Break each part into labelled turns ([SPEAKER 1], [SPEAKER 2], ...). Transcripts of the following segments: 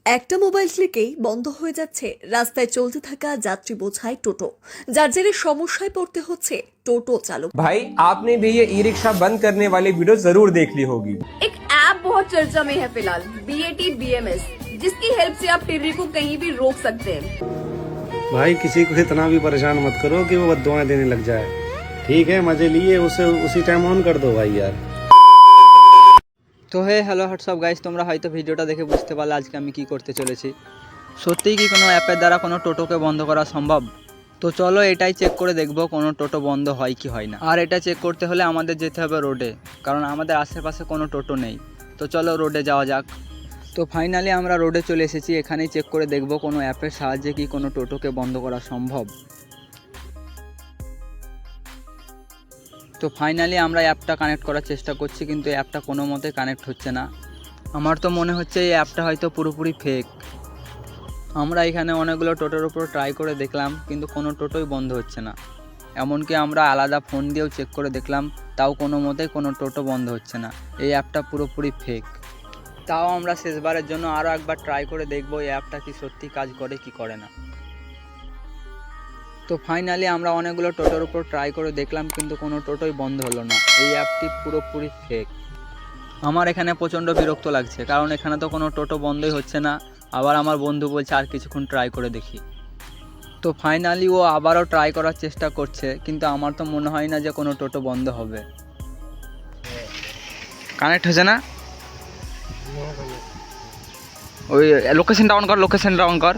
[SPEAKER 1] একটা মোবাইল ক্লিকেই বন্ধ হয়ে যাচ্ছে রাস্তায় চলতে থাকা যাত্রী বোঝাই টোটো, যার জেরে সমস্যায় পড়তে হচ্ছে টোটো চালক।
[SPEAKER 2] भाई आपने भी ये ई रिक्शा बंद करने वाली वीडियो जरूर देख ली होगी।
[SPEAKER 3] एक ऐप बहुत चर्चा में है फिलहाल, BAT BMS, जिसकी हेल्प से आप टिर्री को कहीं भी रोक सकते हैं।
[SPEAKER 4] भाई किसी को इतना भी परेशान मत करो कि वो बद्दुआएं देने लग जाए। ठीक है, मजे लिए उसे उसी टाइम ऑन कर दो भाई यार।
[SPEAKER 5] তো হ্যালো হোয়াটসঅ্যাপ গাইস, তোমরা হয়তো ভিডিওটা দেখে বুঝতে পারলে আজকে আমি কি করতে চলেছি। সত্যিই কি কোনো অ্যাপের দ্বারা কোনো টোটোকে বন্ধ করা সম্ভব? তো চলো এটাই চেক করে দেখব কোনো টোটো বন্ধ হয় কি হয় না। আর এটা চেক করতে হলে আমাদের যেতে হবে রোডে, কারণ আমাদের আশেপাশে কোনো টোটো নেই। তো চলো রোডে যাওয়া যাক। তো ফাইনালি আমরা রোডে চলে এসেছি, এখানেই চেক করে দেখব কোনো অ্যাপের সাহায্যে কি কোনো টোটোকে বন্ধ করা সম্ভব। তো ফাইনালি আমরা অ্যাপটা কানেক্ট করার চেষ্টা করছি, কিন্তু অ্যাপটা কোনো মতে কানেক্ট হচ্ছে না। আমার তো মনে হচ্ছে এই অ্যাপটা হয়তো পুরোপুরি ফেক। আমরা এখানে অনেকগুলো টোটোর উপর ট্রাই করে দেখলাম, কিন্তু কোনো টোটোই বন্ধ হচ্ছে না। এমনকি আমরা আলাদা ফোন দিয়েও চেক করে দেখলাম, তাও কোনো মতেই কোনো টোটো বন্ধ হচ্ছে না। এই অ্যাপটা পুরোপুরি ফেক। তাও আমরা শেষবারের জন্য আরও একবার ট্রাই করে দেখবো এই অ্যাপটা কি সত্যি কাজ করে কি করে না। তো ফাইনালি আমরা অনেকগুলো টোটোর উপর ট্রাই করে দেখলাম, কিন্তু কোনো টোটোই বন্ধ হলো না। এই অ্যাপটি পুরোপুরি ফেক। আমার এখানে প্রচণ্ড বিরক্ত লাগছে, কারণ এখানে তো কোনো টোটো বন্ধই হচ্ছে না। আবার আমার বন্ধু বলছে আর কিছুক্ষণ ট্রাই করে দেখি। তো ফাইনালি ও আবারও ট্রাই করার চেষ্টা করছে, কিন্তু আমার তো মনে হয় না যে কোনো টোটো বন্ধ হবে। কানেক্ট হচ্ছে না। ওই লোকেশনটা অন কর, লোকেশনটা অন কর।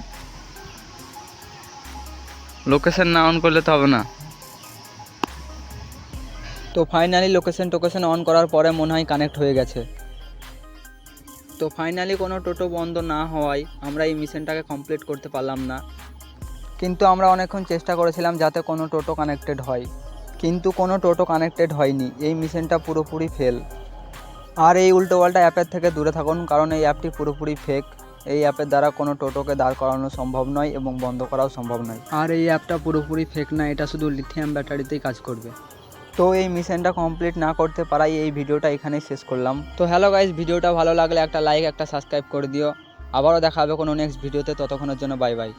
[SPEAKER 5] লোকেশন না অন করলে তো হবে না। তো ফাইনালি লোকেশন অন করার পরে মনে হয় কানেক্ট হয়ে গেছে। তো ফাইনালি কোনো টোটো বন্ধ না হওয়ায় আমরা এই মিশনটাকে কমপ্লিট করতে পারলাম না। কিন্তু আমরা অনেকক্ষণ চেষ্টা করেছিলাম যাতে কোনো টোটো কানেক্টেড হয়, কিন্তু কোনো টোটো কানেক্টেড হয়নি। এই মিশনটা পুরোপুরি ফেল। আর এই উল্টোপাল্টা অ্যাপের থেকে দূরে থাকুন, কারণ এই অ্যাপটি পুরোপুরি ফেক। এই অ্যাপের দ্বারা কোনো টোটোকে দাঁড় করানো সম্ভব নয় এবং বন্ধ করাও সম্ভব নয়। আর এই অ্যাপটা পুরোপুরি ফেক না, এটা শুধু লিথিয়াম ব্যাটারিতেই কাজ করবে। তো এই মিশনটা কমপ্লিট না করতে পারাই এই ভিডিওটা এখানেই শেষ করলাম। তো হ্যালো গাইস, ভিডিওটা ভালো লাগলে একটা লাইক একটা সাবস্ক্রাইব করে দিও। আবারও দেখা হবে কোনো নেক্সট ভিডিওতে, ততক্ষণের জন্য বাই বাই।